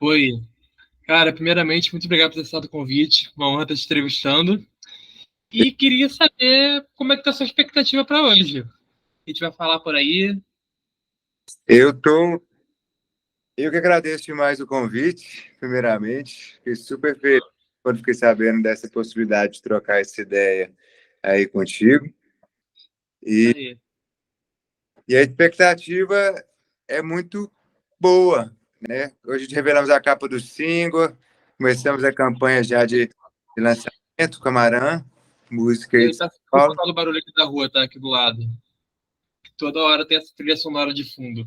Oi. Cara, primeiramente, muito obrigado por ter aceitado o convite. Uma honra estar te entrevistando. E queria saber como é que tá a sua expectativa para hoje. A gente vai falar por aí. Eu tô, eu que agradeço demais o convite, primeiramente. Fiquei super feliz quando fiquei sabendo dessa possibilidade de trocar essa ideia aí contigo. Isso E, aí. e a expectativa é muito boa, né? Hoje revelamos a capa do single, começamos a campanha já de lançamento, Camarã, música aí Eu de São peço desculpa Paulo. pelo barulho aqui da rua, tá? Aqui do lado. Toda hora tem essa trilha sonora de fundo.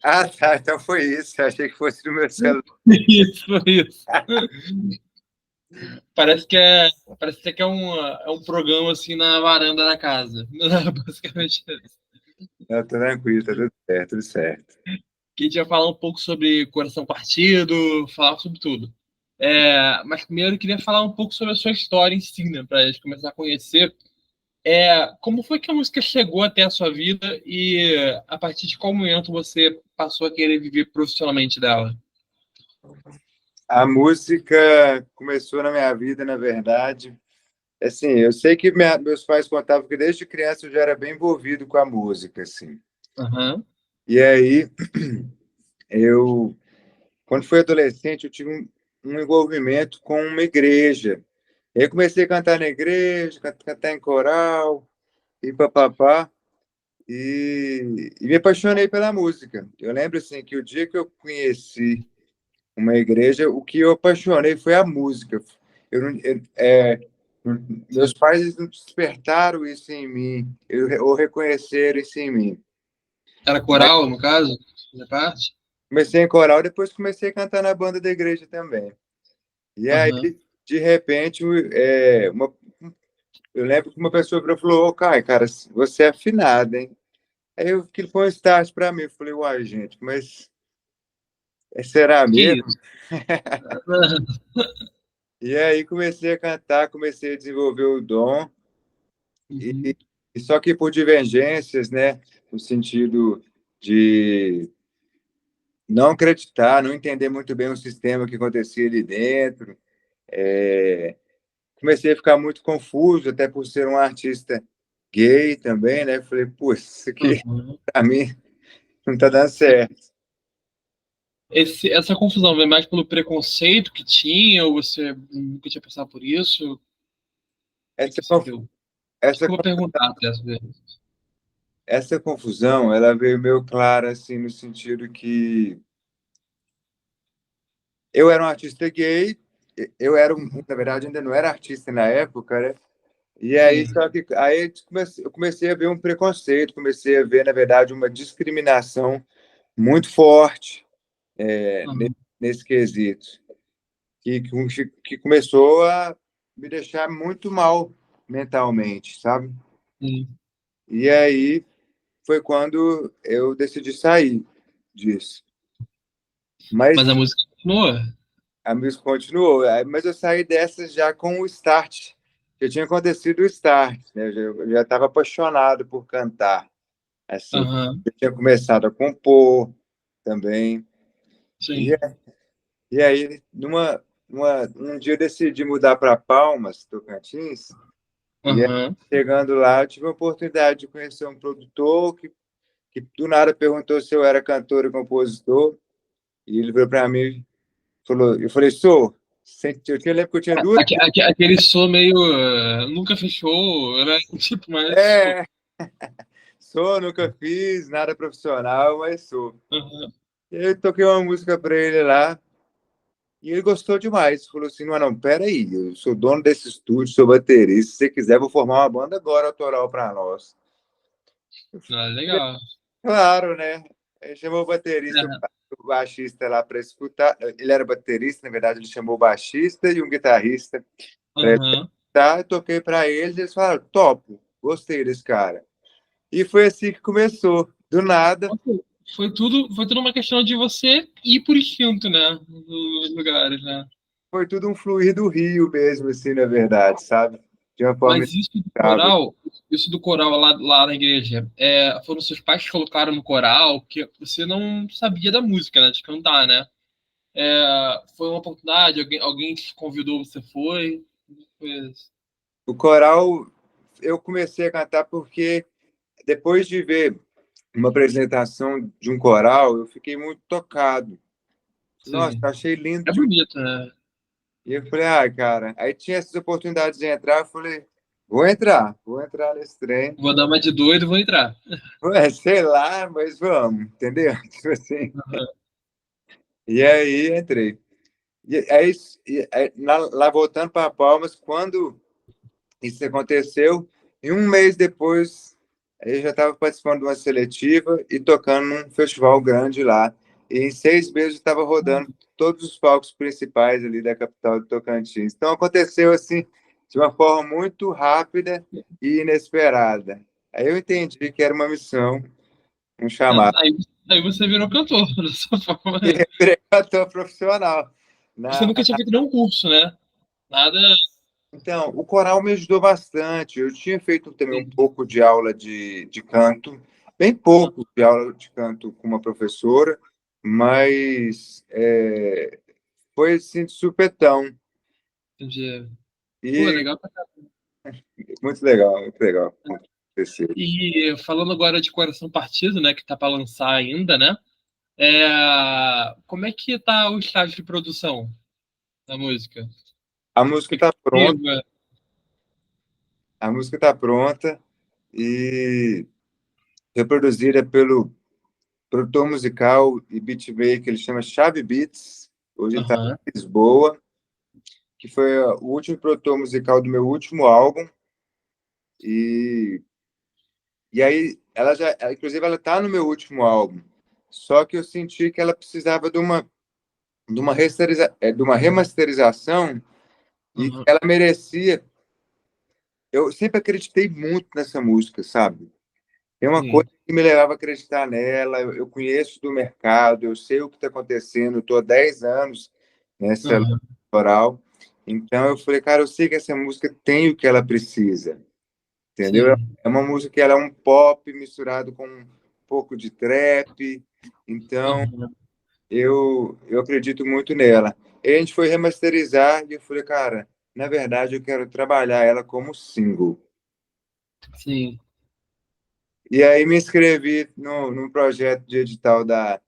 Ah, tá, então foi isso. Achei que fosse do meu celular. Isso. Parece que é, parece que é um programa assim na varanda da casa. Basicamente é isso. Não, tá tranquilo, tá tudo certo, tudo certo. Que a gente vai falar um pouco sobre coração partido, falar sobre tudo. Mas primeiro eu queria falar um pouco sobre a sua história em si, né? Para a gente começar a conhecer. Como foi que a música chegou até a sua vida e a partir de qual momento você passou a querer viver profissionalmente dela? A música começou na minha vida, na verdade. Assim, eu sei que meus pais contavam que desde criança eu já era bem envolvido com a música, assim. Aham. E aí, eu, quando fui adolescente, eu tive um envolvimento com uma igreja. Eu comecei a cantar na igreja, cantar em coral, e papapá, e me apaixonei pela música. Eu lembro, assim, que o dia que eu conheci uma igreja, o que eu apaixonei foi a música. Eu, não- eu- é, Meus Sim. pais eles não despertaram isso em mim, ou reconheceram isso em mim. Era Mas coral, no caso? Fazer parte? comecei em coral, depois comecei a cantar na banda da igreja também. E aí, Aham. de repente, eu lembro que uma pessoa virou e falou: Ô, Caio, cara, você é afinado, hein? Aí aquilo foi um start para mim. Eu falei: uai, gente, mas será Que mesmo? isso? E aí comecei a cantar, comecei a desenvolver o dom. Uhum. E, e só que por divergências, né, no sentido de não acreditar, não entender muito bem o sistema que acontecia ali dentro, comecei a ficar muito confuso, até por ser um artista gay também, né? Falei, pô, isso aqui Uhum. para mim não tá dando certo. Essa confusão vem mais pelo preconceito que tinha, ou você nunca tinha passado por isso? O que Essa, que você conf- viu? essa, Desculpa perguntar até às vezes. essa confusão, ela veio meio clara, assim, no sentido que eu era um artista gay, na verdade, ainda não era artista na época, né? E aí, Sim. só que aí eu comecei a ver um preconceito, comecei a ver, na verdade, uma discriminação muito forte Uhum. nesse quesito, que começou a me deixar muito mal mentalmente, sabe? Sim. E aí foi quando eu decidi sair disso. Mas a Mas música continua? a música continuou, mas eu saí dessa já com o start. Já tinha acontecido o start, né? Eu já estava apaixonado por cantar. Assim, Aham. eu tinha começado a compor também. E, Sim. e aí, um dia eu decidi mudar para Palmas, Tocantins, e aí, Aham. chegando lá, eu tive a oportunidade de conhecer um produtor que do nada perguntou se eu era cantor e compositor, e ele veio para mim e falou, eu falei, sou. Lembro que eu tinha duas. Aquele som meio. Nunca fechou, né? Tipo, mas. É, sou, nunca fiz nada profissional, mas sou. Aham. E aí eu toquei uma música para ele lá, e ele gostou demais. Falou assim: não, não, peraí, eu sou dono desse estúdio, sou baterista. Se você quiser, vou formar uma banda agora autoral para nós. Ah, Falei, legal. claro, né? Ele chamou o baterista, É. o baixista lá para escutar. Ele era baterista, na verdade, ele chamou o baixista e um guitarrista para Aham. escutar. Eu toquei para eles, eles falaram: topo, gostei desse cara. E foi assim que começou. Do nada, Foi tudo uma questão de você ir por instinto, né? Nos lugares, né? foi tudo um fluir do rio mesmo, assim, na verdade, sabe? De uma forma Mas inevitável. isso do coral lá na igreja, foram seus pais que colocaram no coral, que você não sabia da música, né? De cantar, né? Foi uma oportunidade? Alguém te convidou, você foi? Foi isso. O coral, eu comecei a cantar porque depois de ver uma apresentação de um coral, eu fiquei muito tocado. Nossa, Sim. achei lindo É demais. bonito, né? E eu falei, cara. Aí tinha essas oportunidades de entrar, eu falei, vou entrar nesse trem. Vou dar uma de doido e vou entrar. Ué, sei lá, mas vamos, entendeu? Tipo assim. Aham. E aí entrei. Lá voltando para Palmas, quando isso aconteceu, e um mês depois, eu já estava participando de uma seletiva e tocando num festival grande lá. E em 6 meses eu estava rodando todos os palcos principais ali da capital do Tocantins. Então aconteceu assim, de uma forma muito rápida e inesperada. Aí eu entendi que era uma missão, um chamado. Aí você virou cantor, dessa forma. E virei cantor profissional. Você Na, nunca tinha feito nenhum curso, né? Nada. Então, o coral me ajudou bastante. Eu tinha feito também um Sim. pouco de aula de canto, bem pouco de aula de canto com uma professora, mas foi assim de supetão. Entendi. Pô, E legal pra caramba. muito legal acontecer. E falando agora de Coração Partido, né, que tá para lançar ainda, né? Como é que tá o estágio de produção da música? A música está pronta, Expectativa? a música está pronta e reproduzida pelo produtor musical e beatmaker, ele chama Chave Beats. Hoje ele está Aham, em Lisboa, que foi o último produtor musical do meu último álbum. E, e aí, inclusive, ela tá no meu último álbum. Só que eu senti que ela precisava de uma remasterização e que aham. ela merecia. Eu sempre acreditei muito nessa música, sabe? Tem uma coisa Sim. que me levava a acreditar nela. Eu conheço do mercado, eu sei o que está acontecendo. Eu estou há 10 anos nessa Aham, oral. Então eu falei, cara, eu sei que essa música tem o que ela precisa. Entendeu? sim. É uma música que ela é um pop misturado com um pouco de trap, então Aham, eu acredito muito nela. E a gente foi remasterizar e eu falei, cara, na verdade eu quero trabalhar ela como single. sim. E aí me inscrevi no, num projeto de edital da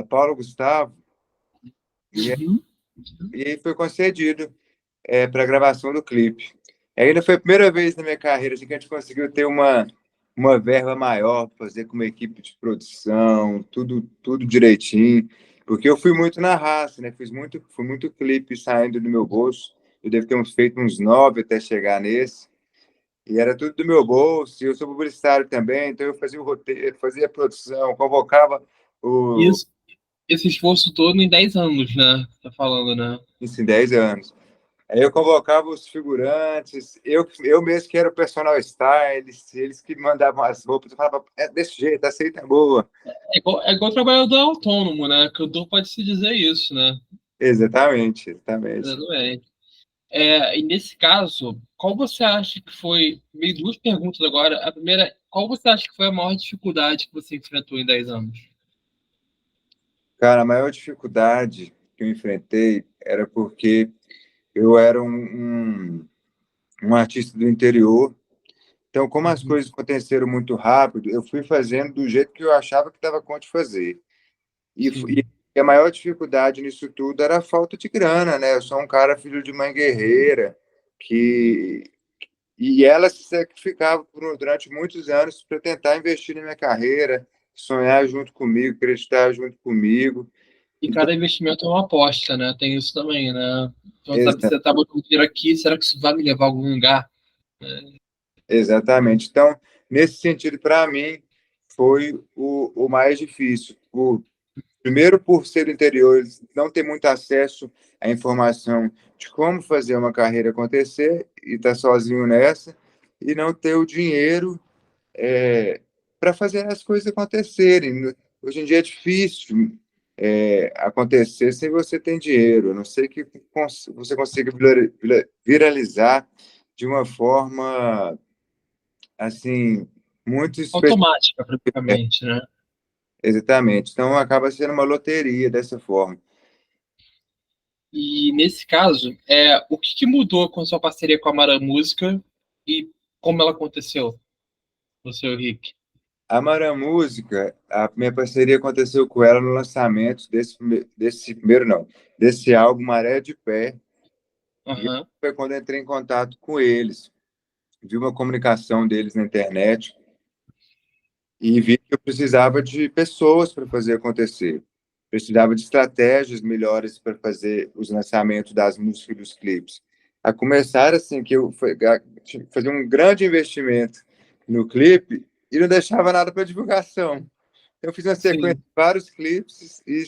Paulo Gustavo Uhum. e aí foi concedido para a gravação do clipe. Ainda foi a primeira vez na minha carreira assim, que a gente conseguiu ter uma verba maior, fazer com uma equipe de produção, tudo direitinho, porque eu fui muito na raça, né? Fui muito clipe saindo do meu bolso. Eu devo ter feito uns 9 até chegar nesse. E era tudo do meu bolso. E eu sou publicitário também, então eu fazia o roteiro, fazia a produção, convocava o. Isso, esse esforço todo em 10 anos, né? Tá falando, né? Isso em 10 anos. Aí eu convocava os figurantes, eu mesmo que era o personal stylist, eles que mandavam as roupas, eu falava, é desse jeito, aceita boa. É igual trabalhador autônomo, né? Cantor pode se dizer isso, né? Exatamente, exatamente. Exatamente. E nesse caso, qual você acha que foi. Meio duas perguntas agora. A primeira, qual você acha que foi a maior dificuldade que você enfrentou em 10 anos? Cara, a maior dificuldade que eu enfrentei era porque eu era um artista do interior, então como as Uhum. coisas aconteceram muito rápido, eu fui fazendo do jeito que eu achava que estava conta de fazer. E Sim. a maior dificuldade nisso tudo era a falta de grana, né? Eu sou um cara filho de mãe guerreira, que e ela se sacrificava durante muitos anos para tentar investir na minha carreira, sonhar junto comigo, acreditar junto comigo. E Então, cada investimento é uma aposta, né? Tem isso também, né? Então, sabe, exa- você tá botando dinheiro aqui, será que isso vai me levar a algum lugar? exatamente. Então, nesse sentido, para mim, foi o mais difícil. Primeiro, por ser do interior, não ter muito acesso à informação de como fazer uma carreira acontecer e estar sozinho nessa, e não ter o dinheiro para fazer as coisas acontecerem. Hoje em dia é difícil acontecer sem você ter dinheiro, a não ser que você consiga viralizar de uma forma assim muito específica. Automática, praticamente, né? Exatamente. Então acaba sendo uma loteria dessa forma. E nesse caso, o que mudou com a sua parceria com a Mara Música e como ela aconteceu no seu Rick? A Mara Música, a minha parceria aconteceu com ela no lançamento desse primeiro, não, desse álbum Maré de Pé. E Aham, foi quando eu entrei em contato com eles. Vi uma comunicação deles na internet e vi que eu precisava de pessoas para fazer acontecer. Precisava de estratégias melhores para fazer os lançamentos das músicas e dos clipes. A começar assim que fazia um grande investimento no clipe e não deixava nada para divulgação. Eu fiz uma sequência sim. de vários clipes e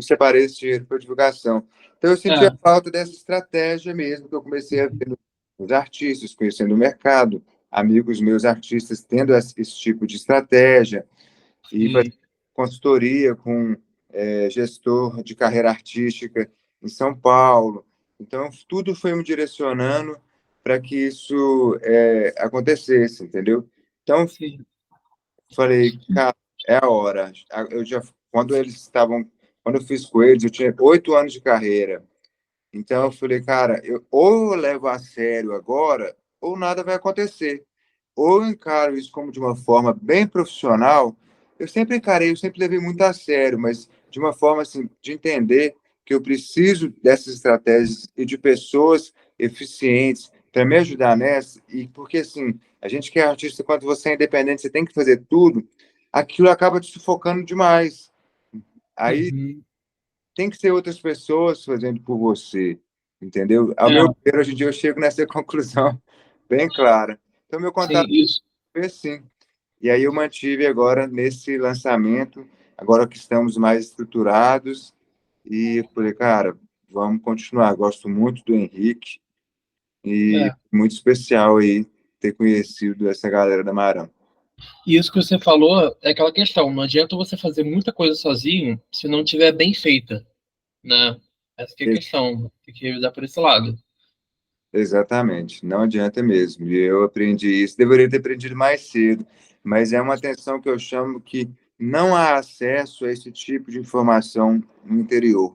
separei esse dinheiro para divulgação. Então eu senti a É, falta dessa estratégia mesmo que eu comecei a ver nos artistas, conhecendo o mercado, amigos meus artistas tendo esse tipo de estratégia e fazer sim, consultoria com gestor de carreira artística em São Paulo. Então tudo foi me direcionando para que isso acontecesse, entendeu? Então sim. falei, cara, é a hora. Eu já, quando eles estavam, quando eu fiz com eles, eu tinha 8 anos de carreira. Então eu falei, cara, ou eu levo a sério agora, ou nada vai acontecer. Ou eu encaro isso como de uma forma bem profissional. Eu sempre encarei, eu sempre levei muito a sério, mas de uma forma assim, de entender que eu preciso dessas estratégias e de pessoas eficientes para me ajudar nessa. E porque assim, a gente que é artista, quando você é independente, você tem que fazer tudo, aquilo acaba te sufocando demais. Aí Uhum. tem que ser outras pessoas fazendo por você, entendeu? Ao É, meu ver, hoje em dia eu chego nessa conclusão bem clara. Então, meu sim, contato isso. foi assim. E aí eu mantive agora nesse lançamento, agora que estamos mais estruturados, e falei, cara, vamos continuar. Gosto muito do Henrique e É. muito especial aí ter conhecido essa galera da Marão. E isso que você falou é aquela questão, não adianta você fazer muita coisa sozinho se não tiver bem feita, né? Essa que é a questão, tem que revisar por esse lado. Exatamente, não adianta mesmo. E eu aprendi isso, deveria ter aprendido mais cedo, mas é uma atenção que eu chamo que não há acesso a esse tipo de informação no interior,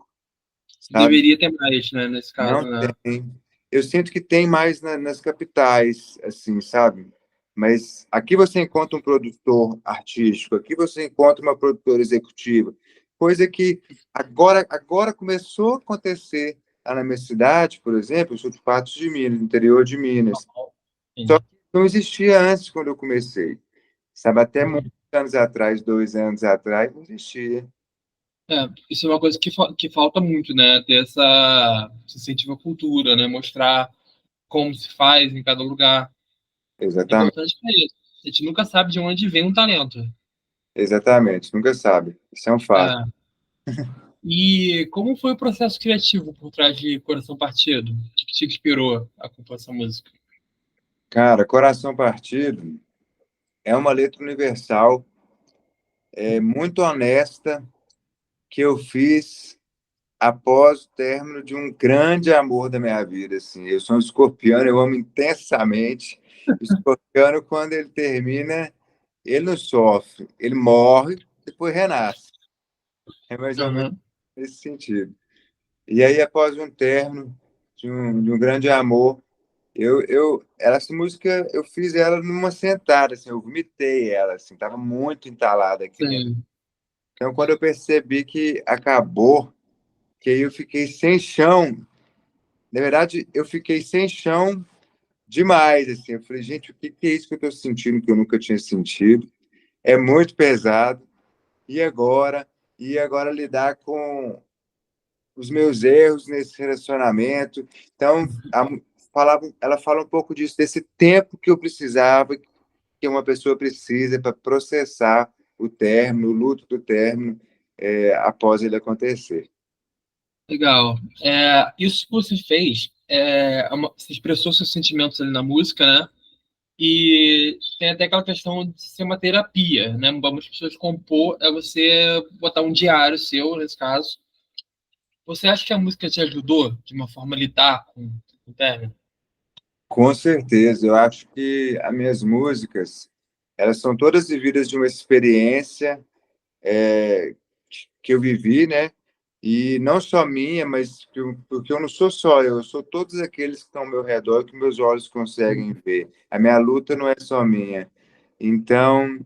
sabe? Deveria ter mais, né, nesse Não caso, né? tem. Eu sinto que tem mais nas capitais, assim, sabe? Mas aqui você encontra um produtor artístico, aqui você encontra uma produtora executiva, coisa que agora começou a acontecer lá na minha cidade, por exemplo, eu sou de Patos de Minas, no interior de Minas. Só Sim. que não existia antes quando eu comecei, sabe? Até muitos Uhum. anos atrás, 2 anos atrás, não existia. Isso é uma coisa que falta muito, né? Ter esse incentivo à cultura, né? Mostrar como se faz em cada lugar. É Exatamente, importante para isso. A gente nunca sabe de onde vem um talento. exatamente, nunca sabe. Isso é um fato. É. E como foi o processo criativo por trás de Coração Partido? O que te inspirou a compor essa música? Cara, Coração Partido é uma letra universal, muito honesta, que eu fiz após o término de um grande amor da minha vida. Assim. Eu sou um escorpiano, eu amo intensamente. O escorpiano, quando ele termina, ele não sofre, ele morre, depois renasce. É mais ou menos Aham, nesse sentido. E aí, após um término de um grande amor, essa música, eu fiz ela numa sentada, assim, eu vomitei ela, assim, estava muito entalada aqui dentro. sim. Então, quando eu percebi que acabou, que aí eu fiquei sem chão, na verdade, eu fiquei sem chão demais, assim, eu falei, gente, o que que é isso que eu estou sentindo que eu nunca tinha sentido? É muito pesado, e agora? E agora lidar com os meus erros nesse relacionamento. Então, ela fala um pouco disso, desse tempo que eu precisava, que uma pessoa precisa para processar o término, o luto do término, após ele acontecer. Legal. Isso que você fez, você expressou seus sentimentos ali na música, né? E tem até aquela questão de ser uma terapia, né? Muitas pessoas compor é você botar um diário seu, nesse caso. Você acha que a música te ajudou de uma forma a lidar com o término? Com certeza, eu acho que as minhas músicas, elas são todas vividas de uma experiência que eu vivi, né? E não só minha, mas porque eu não sou só eu sou todos aqueles que estão ao meu redor que meus olhos conseguem ver. A minha luta não é só minha. Então,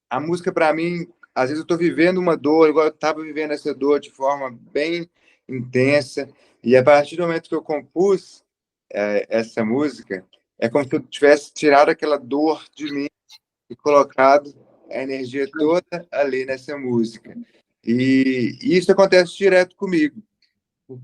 a música para mim, às vezes eu estou vivendo uma dor, igual eu estava vivendo essa dor de forma bem intensa, e a partir do momento que eu compus essa música, é como se eu tivesse tirado aquela dor de mim e colocado a energia toda ali nessa música. E isso acontece direto comigo.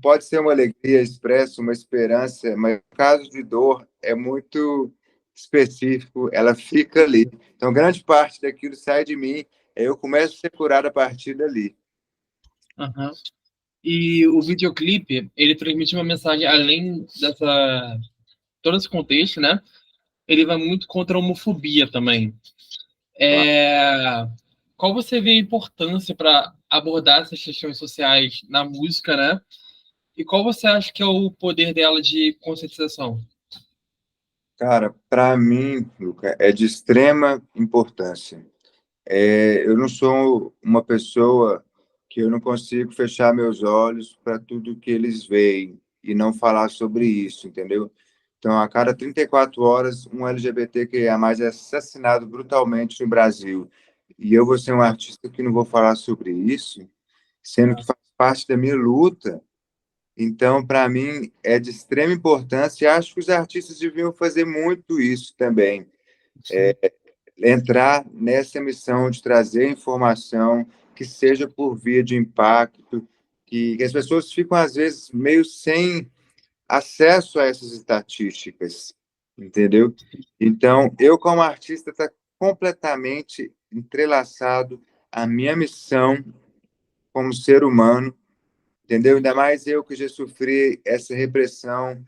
Pode ser uma alegria expressa, uma esperança, mas no caso de dor é muito específico, ela fica ali. Então, grande parte daquilo sai de mim, eu começo a ser curado a partir dali. Aham. E o videoclipe, ele transmite uma mensagem além dessa todo esse contexto, né? Ele vai muito contra a homofobia também. É... Qual você vê a importância para abordar essas questões sociais na música, né? E qual você acha que é o poder dela de conscientização? Cara, para mim, Luca, é de extrema importância. Eu não sou uma pessoa que eu não consigo fechar meus olhos para tudo que eles veem e não falar sobre isso, entendeu? Então, a cada 34 horas, um LGBTQIA+ é assassinado brutalmente no Brasil. E eu vou ser um artista que não vou falar sobre isso, sendo que faz parte da minha luta. Então, para mim, é de extrema importância e acho que os artistas deviam fazer muito isso também. Sim, Entrar nessa missão de trazer informação que seja por via de impacto, que as pessoas ficam, às vezes, meio sem acesso a essas estatísticas, entendeu? Então, eu, como artista, está completamente entrelaçado à minha missão como ser humano, entendeu? Ainda mais eu que já sofri essa repressão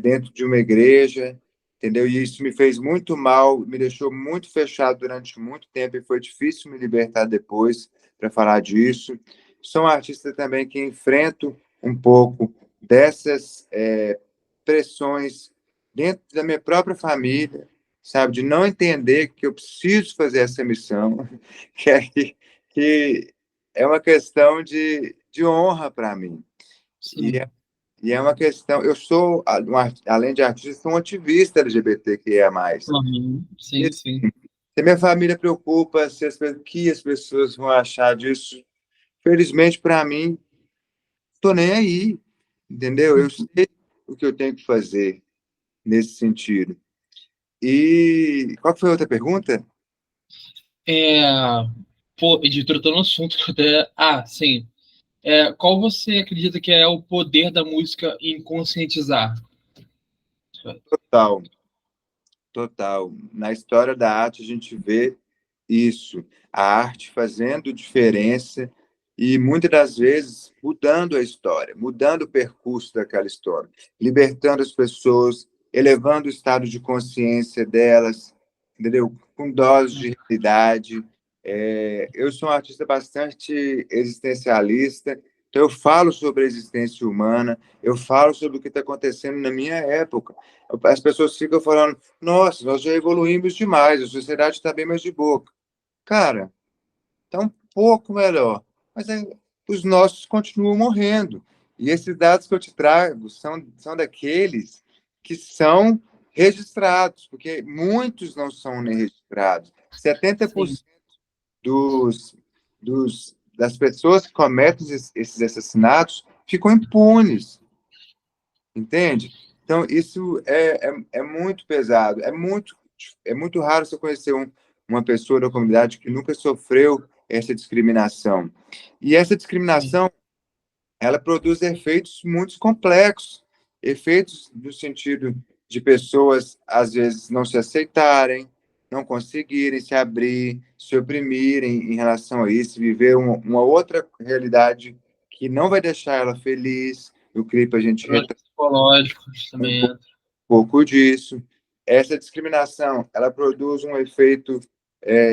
dentro de uma igreja, entendeu? E isso me fez muito mal, me deixou muito fechado durante muito tempo e foi difícil me libertar depois para falar disso. Sou um artista também que enfrento um pouco dessas pressões dentro da minha própria família, sabe? De não entender que eu preciso fazer essa missão, que é uma questão de honra para mim. E sim. é, e é uma questão. Eu sou, além de artista, sou um ativista LGBTQIA+. Uhum. E Sim, assim, sim. se a minha família preocupa, o que as pessoas vão achar disso, felizmente para mim, estou nem aí, entendeu? Eu sei o que eu tenho que fazer nesse sentido. E qual que foi a outra pergunta? É... Pô, editor, tô no assunto que eu até... Ah, sim. Qual você acredita que é o poder da música em conscientizar? Total, total. Na história da arte, a gente vê isso, a arte fazendo diferença e muitas das vezes mudando a história, mudando o percurso daquela história, libertando as pessoas, elevando o estado de consciência delas, entendeu? Com doses de realidade. Eu sou um artista bastante existencialista, então eu falo sobre a existência humana, eu falo sobre o que está acontecendo na minha época. As pessoas ficam falando, nossa, nós já evoluímos demais, a sociedade está bem mais de boa. Cara, está um pouco melhor, mas os nossos continuam morrendo. E esses dados que eu te trago são daqueles que são registrados, porque muitos não são nem registrados. Sim, 70% das pessoas que cometem esses assassinatos ficam impunes, entende? Então, isso é muito pesado, é muito raro você conhecer uma pessoa da comunidade que nunca sofreu essa discriminação. E essa sim. discriminação, ela produz efeitos muito complexos, efeitos no sentido de pessoas, às vezes, não se aceitarem, não conseguirem se abrir, se oprimirem em relação a isso, viver uma outra realidade que não vai deixar ela feliz. No clipe a gente Problemas retrata psicológicos um também. pouco disso. Essa discriminação, ela produz um efeito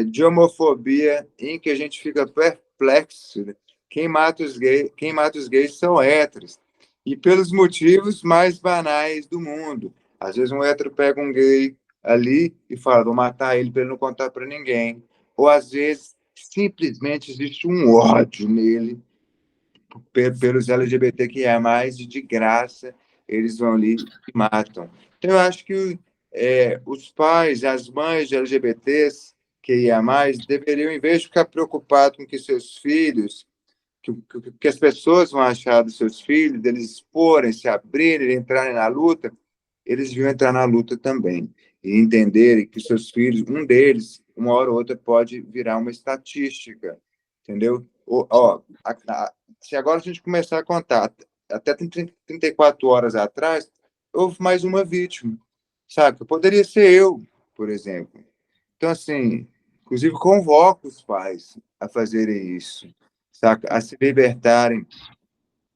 de homofobia em que a gente fica perplexo. Né? Quem mata os gays são héteros. E pelos motivos mais banais do mundo. Às vezes um hétero pega um gay ali e fala, vou matar ele para ele não contar para ninguém. Ou às vezes simplesmente existe um ódio nele pelos LGBTQIA+, e de graça eles vão ali e matam. Então, eu acho que os pais, as mães de LGBTs QIA+, deveriam, em vez de ficar preocupados com que seus filhos, que as pessoas vão achar dos seus filhos, deles exporem, se abrirem, entrarem na luta, eles deviam entrar na luta também e entenderem que seus filhos, um deles, uma hora ou outra, pode virar uma estatística, entendeu? Se agora a gente começar a contar, até 34 horas atrás, houve mais uma vítima, sabe? Poderia ser eu, por exemplo. Então, assim, inclusive convoco os pais a fazerem isso, saca? A se libertarem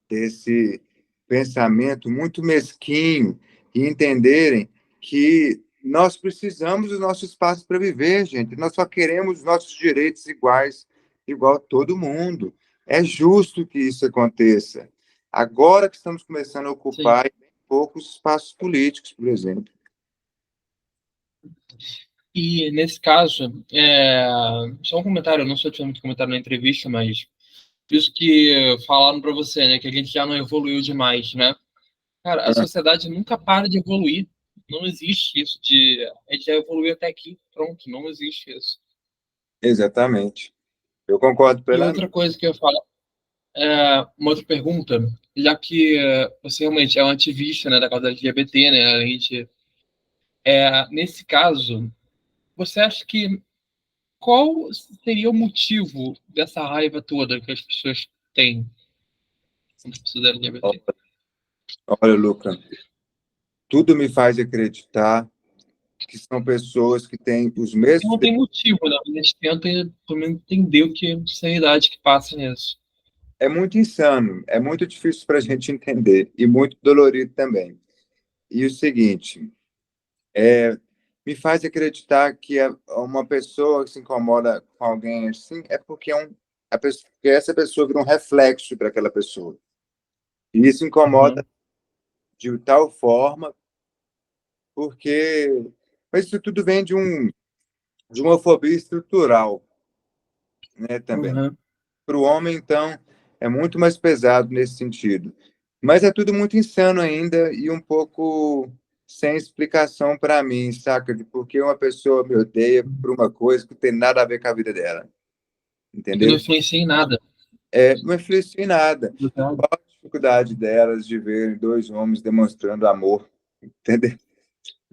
desse pensamento muito mesquinho e entenderem que nós precisamos do nosso espaço para viver, gente. Nós só queremos os nossos direitos iguais, igual a todo mundo. É justo que isso aconteça. Agora que estamos começando a Sim. ocupar poucos espaços políticos, por exemplo. E nesse caso, só um comentário, eu não sei se tinha muito comentário na entrevista, mas isso que falaram para você, né, que a gente já não evoluiu demais, né? Cara, a sociedade nunca para de evoluir. Não existe isso de a gente já evoluiu até aqui, pronto, não existe isso. Exatamente. Eu concordo E outra plenamente. coisa que eu falo, uma outra pergunta, já que você realmente é um ativista, né, da causa LGBT, né, a gente, nesse caso, você acha que qual seria o motivo dessa raiva toda que as pessoas têm com as pessoas LGBT? Olha, Luca, tudo me faz acreditar que são pessoas que têm os Porque mesmos. não tem motivo, né? A gente tenta pelo menos entender o que é a sanidade que passa nisso. É muito insano, é muito difícil para a gente entender e muito dolorido também. E o seguinte, me faz acreditar que uma pessoa que se incomoda com alguém assim é porque porque essa pessoa vira um reflexo para aquela pessoa. E isso incomoda Uhum, de tal forma porque. Mas isso tudo vem de uma fobia estrutural, né, também. uhum. Para o homem, então, é muito mais pesado nesse sentido. Mas é tudo muito insano ainda e um pouco sem explicação para mim, saca? De por que uma pessoa me odeia por uma coisa que não tem nada a ver com a vida dela, E que não entendeu? influencia em nada. Não influencia em nada. Exato. Qual a dificuldade delas de ver dois homens demonstrando amor, entendeu?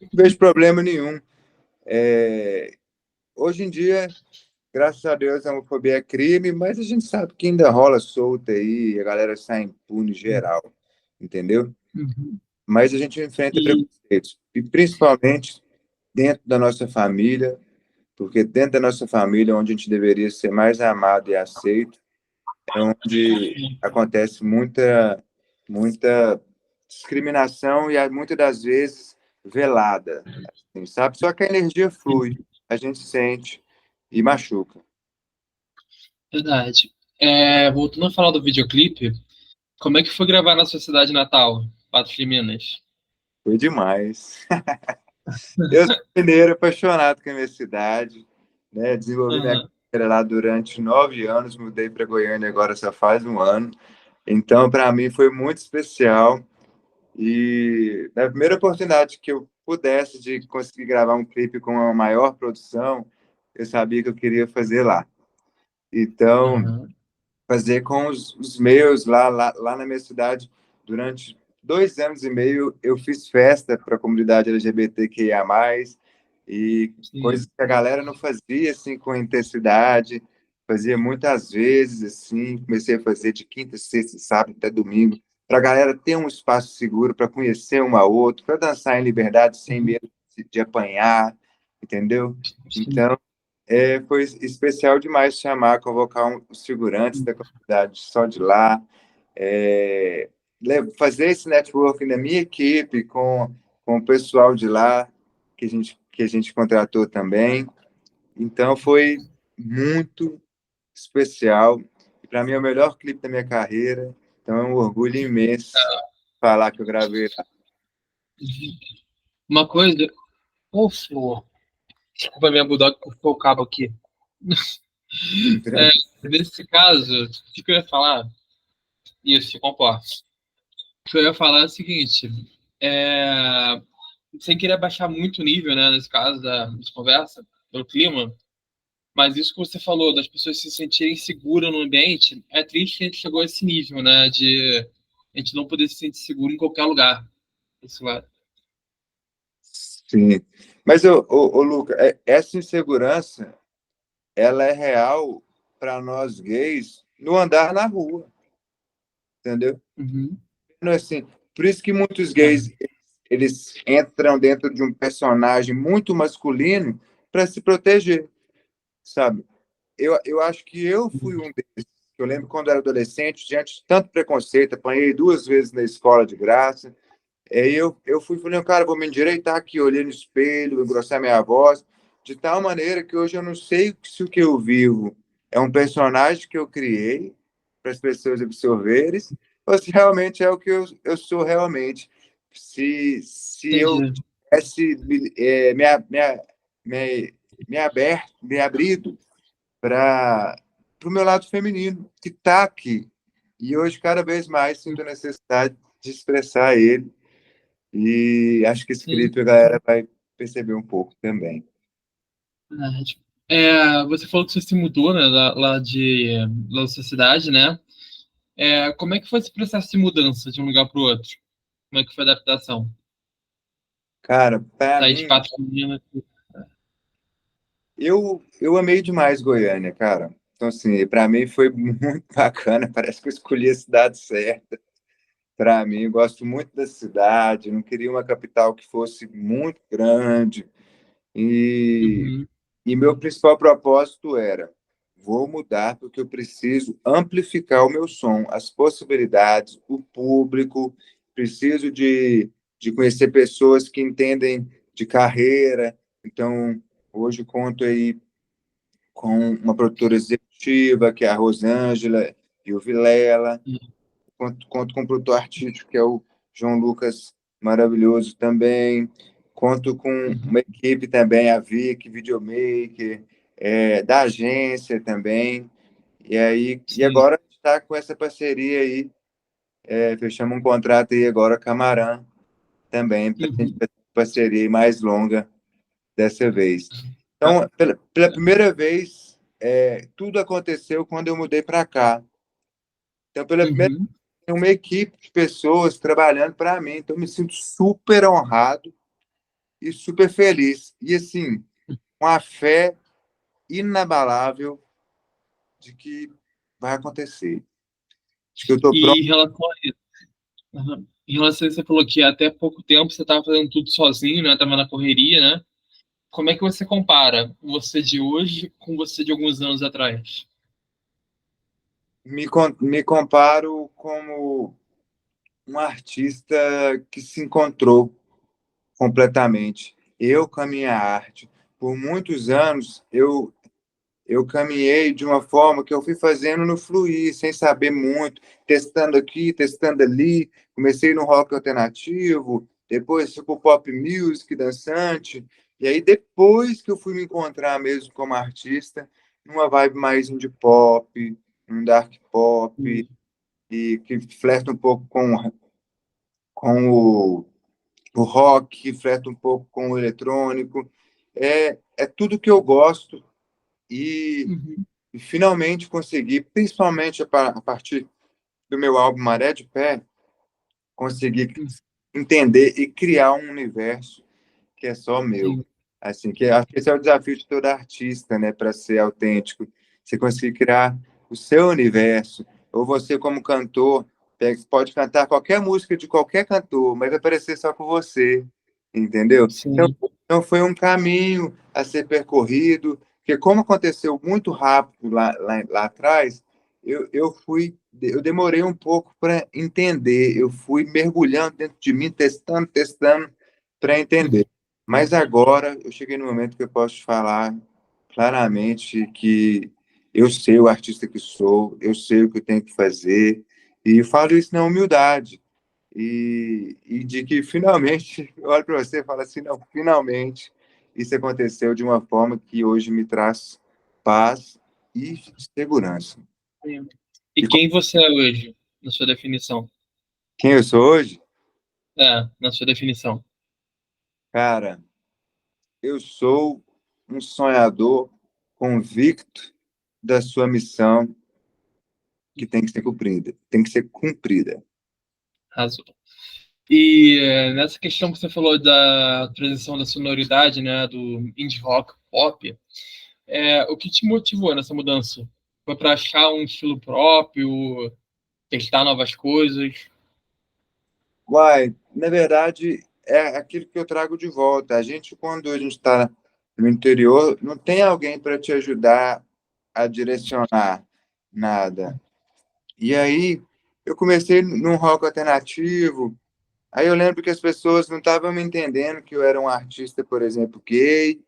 Não vejo problema nenhum. Hoje em dia, graças a Deus, a homofobia é crime, mas a gente sabe que ainda rola solta aí, a galera sai impune geral, entendeu? Uhum. Mas a gente enfrenta E preconceitos, e principalmente dentro da nossa família, porque dentro da nossa família, onde a gente deveria ser mais amado e aceito, é onde acontece muita discriminação e muitas das vezes velada, assim, sabe? Só que a energia flui, a gente sente e machuca. verdade. Voltando a falar do videoclipe, como é que foi gravar na sua cidade natal, Patos de Minas? Foi demais. Eu sou mineiro, apaixonado com a minha cidade, né? Desenvolvi minha Uhum. carreira lá durante 9 anos, mudei para Goiânia agora só faz um ano. Então, para mim foi muito especial. E na primeira oportunidade que eu pudesse de conseguir gravar um clipe com uma maior produção, eu sabia que eu queria fazer lá. Então, Uhum. fazer com os meus lá na minha cidade. Durante 2 anos e meio, eu fiz festa para a comunidade LGBTQIA+, e coisas Sim. que a galera não fazia assim com intensidade, fazia muitas vezes assim, comecei a fazer de quinta, sexta, sábado até domingo, para a galera ter um espaço seguro para conhecer um ao outro, para dançar em liberdade sem Uhum. medo de apanhar, entendeu? Sim. Então, foi especial demais chamar, convocar os figurantes da comunidade só de lá, é, fazer esse networking na minha equipe com o pessoal de lá que a gente contratou também. Então foi muito especial. Para mim é o melhor clipe da minha carreira. Então é um orgulho imenso falar que eu gravei lá. Uma coisa. Ô, Flor. Desculpa, minha bulldog cortou o cabo aqui. É, nesse caso, o que eu ia falar? Isso, se comporta. O que eu ia falar é o seguinte, é, sem querer baixar muito o nível, né, nesse caso da conversa, pelo clima, mas isso que você falou, das pessoas se sentirem seguras no ambiente, é triste que a gente chegou a esse nível, né, de a gente não poder se sentir seguro em qualquer lugar. Isso lá. Sim. Mas, Luca, essa insegurança, ela é real para nós gays no andar na rua, entendeu? Uhum. Não é assim, por isso que muitos É. gays eles entram dentro de um personagem muito masculino para se proteger, sabe? Eu acho que eu fui um deles. Eu lembro quando era adolescente, diante de tanto preconceito, apanhei 2 vezes na escola de graça. Aí eu fui falei, cara, vou me endireitar aqui, olhei no espelho, engrossar minha voz, de tal maneira que hoje eu não sei se o que eu vivo é um personagem que eu criei para as pessoas absorverem, ou se realmente é o que eu sou realmente. Se eu Entendi. tivesse me abrido para o meu lado feminino, que está aqui. E hoje, cada vez mais, sinto a necessidade de expressar ele. E acho que esse Sim. clipe a galera vai perceber um pouco também. Verdade. É, você falou que você se mudou, né, lá da sua cidade, né? É, como é que foi esse processo de mudança de um lugar para o outro? Como é que foi a adaptação? Cara, para Sair de mim, Patrulina. eu amei demais Goiânia, cara. Então, assim, para mim foi muito bacana. Parece que eu escolhi a cidade certa. Para mim, eu gosto muito da cidade. Não queria uma capital que fosse muito grande. E Uhum. E meu principal propósito era: vou mudar porque eu preciso amplificar o meu som, as possibilidades, o público. Preciso de conhecer pessoas que entendem de carreira. Então, hoje conto aí com uma produtora executiva, que é a Rosângela e o Vilela. Conto com um produtor artístico, que é o João Lucas, maravilhoso também. Conto com Uhum. uma equipe também, a Vic, videomaker, da agência também. E Sim. agora está com essa parceria aí, fechamos um contrato aí agora com a Amaran também, para a gente Uhum. ter uma parceria aí mais longa dessa vez. Então, pela primeira vez, tudo aconteceu quando eu mudei para cá. Então, pela primeira Uhum. tem uma equipe de pessoas trabalhando para mim, então eu me sinto super honrado e super feliz. E assim, com a fé inabalável de que vai acontecer. Acho que eu estou pronto. E em relação a isso, uhum. Em relação a isso, você falou que até pouco tempo você estava fazendo tudo sozinho, né? Tava na correria, né? Como é que você compara você de hoje com você de alguns anos atrás? Me comparo como um artista que se encontrou completamente. Eu com a minha arte. Por muitos anos, eu caminhei de uma forma que eu fui fazendo no fluir, sem saber muito, testando aqui, testando ali. Comecei no rock alternativo, depois fui pro pop music, dançante. E aí, depois que eu fui me encontrar mesmo como artista, numa vibe mais indie pop, um dark pop, Uhum. e que flerta um pouco com o rock, que flerta um pouco com o eletrônico. É tudo que eu gosto. E Uhum. e finalmente consegui, principalmente a partir do meu álbum Maré de Pé, conseguir entender e criar um universo que é só meu. Sim. Assim, que acho que esse é o desafio de todo artista, né, para ser autêntico. Você conseguir criar o seu universo, ou você como cantor, pode cantar qualquer música de qualquer cantor, mas vai parecer só com você, entendeu? Então, Sim. então foi um caminho a ser percorrido, que como aconteceu muito rápido lá atrás, eu demorei um pouco para entender, eu fui mergulhando dentro de mim, testando para entender. Mas agora eu cheguei no momento que eu posso te falar claramente que eu sei o artista que sou, eu sei o que eu tenho que fazer, e falo isso na humildade. E de que finalmente, eu olho para você e falo assim: não, finalmente isso aconteceu de uma forma que hoje me traz paz e segurança. Sim. E E quem você é hoje, na sua definição? quem eu sou hoje? Na sua definição. Cara, eu sou um sonhador convicto da sua missão que tem que ser cumprida. Tem que ser cumprida. Arrasou. E nessa questão que você falou da transição da sonoridade, né, do indie rock pop, o que te motivou nessa mudança? Foi para achar um estilo próprio, testar novas coisas? Uai, na verdade, é aquilo que eu trago de volta. Quando a gente está no interior, não tem alguém para te ajudar a direcionar nada. E aí, eu comecei num rock alternativo. Aí eu lembro que as pessoas não estavam me entendendo que eu era um artista, por exemplo, gay.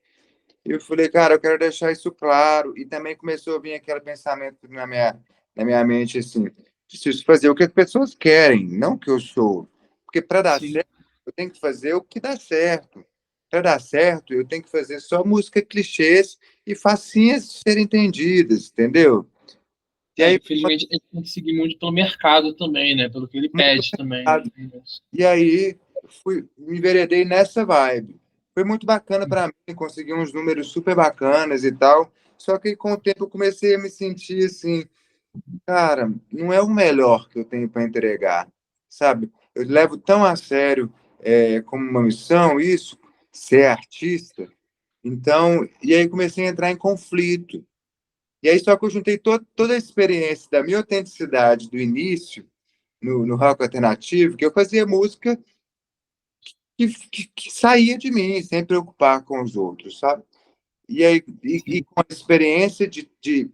E eu falei, cara, eu quero deixar isso claro. E também começou a vir aquele pensamento na minha mente assim: preciso fazer o que as pessoas querem, não o que eu sou. Porque para dar Sim, certo, eu tenho que fazer o que dá certo. Para dar certo, eu tenho que fazer só música clichês e facinhas de serem entendidas, entendeu? E aí, infelizmente, a gente tem que seguir muito pelo mercado também, né, pelo que ele muito pede também. mercado. E aí me enveredei nessa vibe. Foi muito bacana para mim, consegui uns números super bacanas e tal. Só que com o tempo eu comecei a me sentir assim, cara, não é o melhor que eu tenho para entregar, sabe? Eu levo tão a sério como uma missão isso, ser artista. Então, e aí comecei a entrar em conflito. E aí só que eu juntei toda a experiência da minha autenticidade do início no rock alternativo, que eu fazia música que saía de mim, sem preocupar com os outros, sabe? E aí, e com a experiência de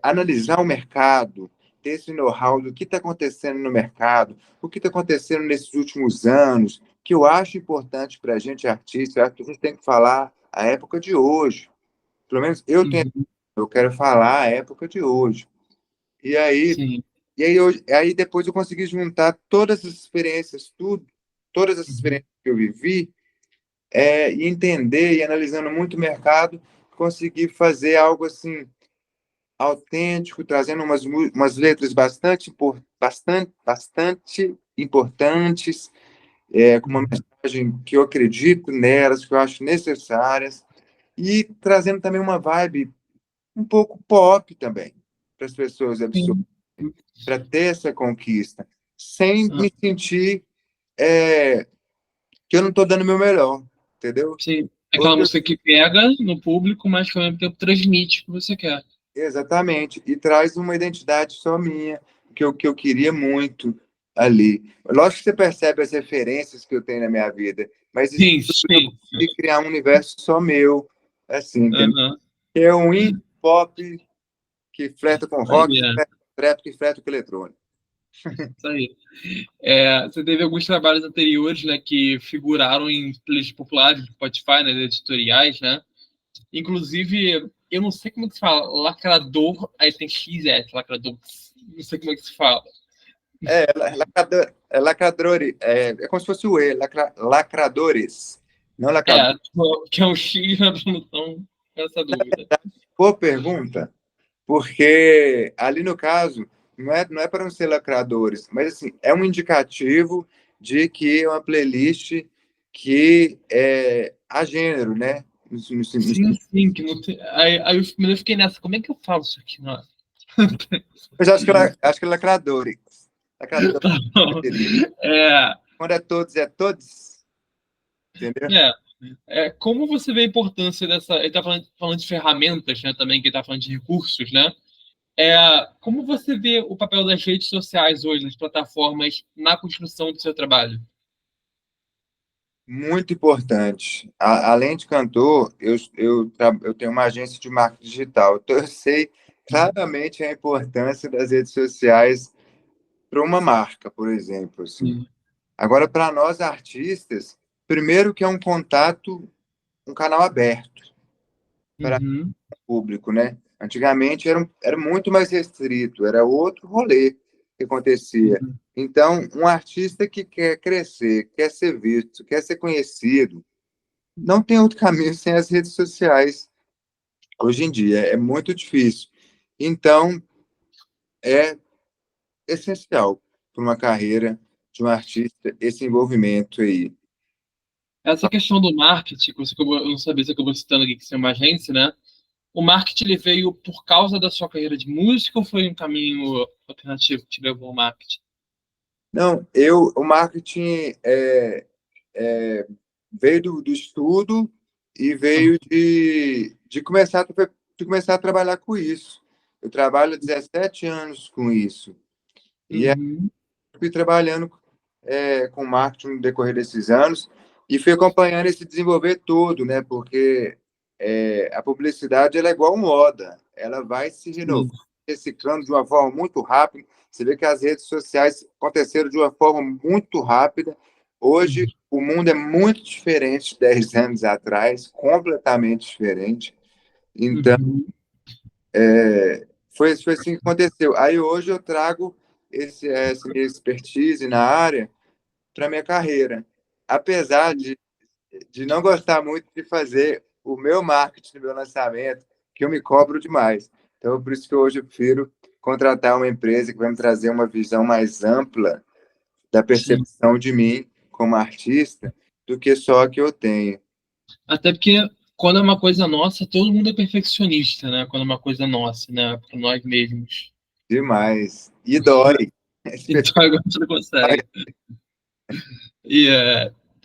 analisar o mercado, ter esse know-how do que está acontecendo no mercado, o que está acontecendo nesses últimos anos, que eu acho importante para a gente, artista, eu acho que a gente tem que falar a época de hoje. Pelo menos Uhum, eu quero falar a época de hoje. E aí, sim. aí depois eu consegui juntar todas as experiências, todas as Uhum, experiências que eu vivi, e entender e analisando muito o mercado, conseguir fazer algo assim autêntico, trazendo umas letras bastante importantes, com uma uhum, mensagem que eu acredito nelas, que eu acho necessárias, e trazendo também uma vibe um pouco pop também, para as pessoas absorverem, sim. para ter essa conquista, sem Ah, me sentir é, que eu não estou dando o meu melhor, entendeu? sim. Aquela Hoje música que pega no público, mas que ao mesmo tempo transmite o que você quer. exatamente, e traz uma identidade só minha, que eu queria muito ali. Lógico que você percebe as referências que eu tenho na minha vida, mas isso Sim, tudo eu sim. consegui criar um universo só meu, assim, entendeu? Aham. Que é um indie pop que flerta com Aí, rock, que flerta com trap, que flerta com eletrônico. isso aí. Você teve alguns trabalhos anteriores, né, que figuraram em playlists populares do Spotify, né, editoriais, né? Inclusive, eu não sei como é que se fala, lacrador, aí tem XS, lacrador, não sei como é que se fala. Lacradores, é como se fosse o lacradores, não lacrador. É, que é um X na tradução, essa dúvida. Boa pergunta. Porque ali no caso, não é para não ser lacradores, mas assim, é um indicativo de que é uma playlist que é a gênero, né? Sim, sim, que não tem... Mas eu fiquei nessa, como é que eu falo isso aqui? Não. Mas acho que é lacradores. Lacradores, Tá bom. seria. É, Quando é todos, entendeu? é, como você vê a importância dessa. Ele está falando de ferramentas, né, também, que ele está falando de recursos, né? Como você vê o papel das redes sociais hoje, das plataformas, na construção do seu trabalho? Muito importante. Além de cantor, eu tenho uma agência de marketing digital. Então, eu sei claramente a importância das redes sociais para uma marca, por exemplo, assim. Sim. Agora, para nós artistas, primeiro que é um contato, um canal aberto para Uhum. o público, né? Antigamente era muito mais restrito, era outro rolê que acontecia. Uhum. Então, um artista que quer crescer, quer ser visto, quer ser conhecido, não tem outro caminho sem as redes sociais. Hoje em dia é muito difícil. Então, é essencial para uma carreira de um artista esse envolvimento aí. Essa questão do marketing, que você acabou, eu não sabia se acabou citando aqui que você é uma agência, né? O marketing ele veio por causa da sua carreira de música ou foi um caminho alternativo que te levou ao marketing? Não, o marketing veio do estudo e Ah, veio de começar a trabalhar com isso. Eu trabalho há 17 anos com isso. E aí uhum, eu fui trabalhando com marketing no decorrer desses anos e fui acompanhando esse desenvolver todo, né? Porque a publicidade ela é igual moda, ela vai se sim, renovando, reciclando de uma forma muito rápida. Você vê que as redes sociais aconteceram de uma forma muito rápida. Hoje, uhum, o mundo é muito diferente de 10 anos atrás, completamente diferente. Então, uhum, foi assim que aconteceu. Aí, hoje, eu trago essa minha expertise na área para minha carreira. Apesar de não gostar muito de fazer o meu marketing do meu lançamento, que eu me cobro demais. Então, por isso que hoje eu prefiro contratar uma empresa que vai me trazer uma visão mais ampla da sim. percepção de mim como artista do que só a que eu tenho. Até porque quando é uma coisa nossa, todo mundo é perfeccionista, né? Quando é uma coisa nossa, né? Para nós mesmos. Demais. E dói. Então agora você não consegue. E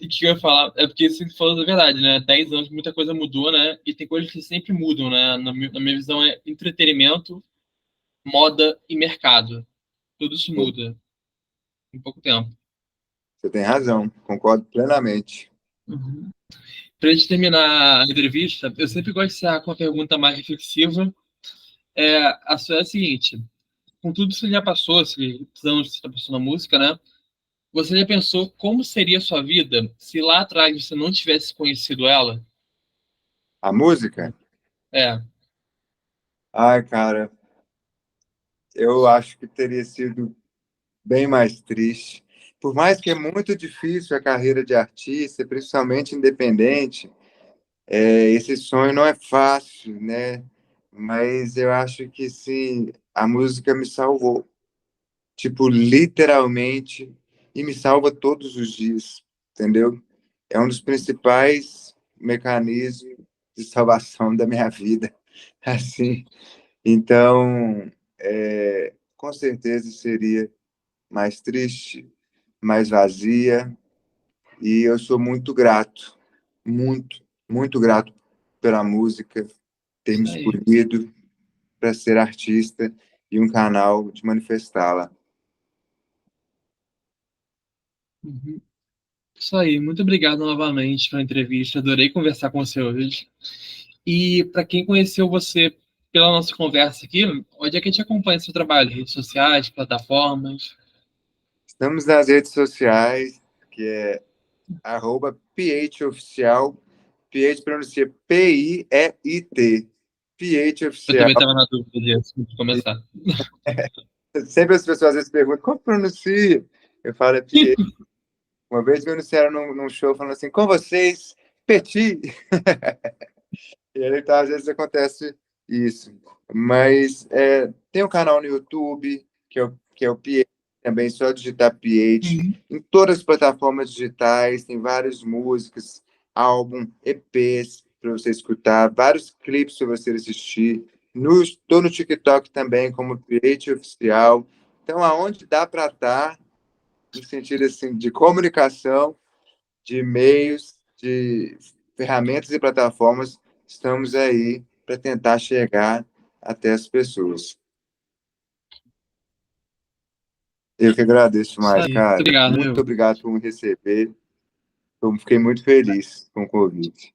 o que eu ia falar? É porque você falou da verdade, né? 10 anos, muita coisa mudou, né? E tem coisas que sempre mudam, né? Na minha visão, é entretenimento, moda e mercado. Tudo isso muda em pouco tempo. Você tem razão, concordo plenamente. Uhum. Para gente terminar a entrevista, eu sempre gosto de encerrar com uma pergunta mais reflexiva. A sua é a seguinte: com tudo que você já passou, esses anos que você está passando na música, né? Você já pensou como seria a sua vida se lá atrás você não tivesse conhecido ela? A música? É. Ai, cara, eu acho que teria sido bem mais triste. Por mais que é muito difícil a carreira de artista, principalmente independente, esse sonho não é fácil, né? Mas eu acho que sim, a música me salvou, tipo, literalmente, e me salva todos os dias, entendeu? É um dos principais mecanismos de salvação da minha vida, assim. Então, com certeza seria mais triste, mais vazia, e eu sou muito grato, muito, muito grato pela música ter me Isso aí. escolhido para ser artista e um canal de manifestá-la. Uhum. Isso aí. Muito obrigado novamente pela entrevista. Adorei conversar com você hoje. E para quem conheceu você pela nossa conversa aqui, onde é que a gente acompanha seu trabalho? Redes sociais, plataformas? Estamos nas redes sociais, que é @PHOficial, PH pronuncia PIEIT, PH Eu Oficial. também estava na dúvida disso, antes de começar. Sempre as pessoas às vezes perguntam como pronuncia. Eu falo é PH. Uma vez me anunciaram num show falando assim, com vocês, Petit. E aí, tá, às vezes acontece isso. Mas tem um canal no YouTube, que é o PH, também só digitar PH. Uhum. Em todas as plataformas digitais, tem várias músicas, álbum, EPs para você escutar, vários clipes para você assistir. Estou no TikTok também, como PH Oficial. Então, aonde dá para estar, no sentido assim, de comunicação, de meios, de ferramentas e plataformas, estamos aí para tentar chegar até as pessoas. Eu que agradeço Isso mais, aí. Muito cara. obrigado, Muito meu. obrigado por me receber. Eu fiquei muito feliz com o convite.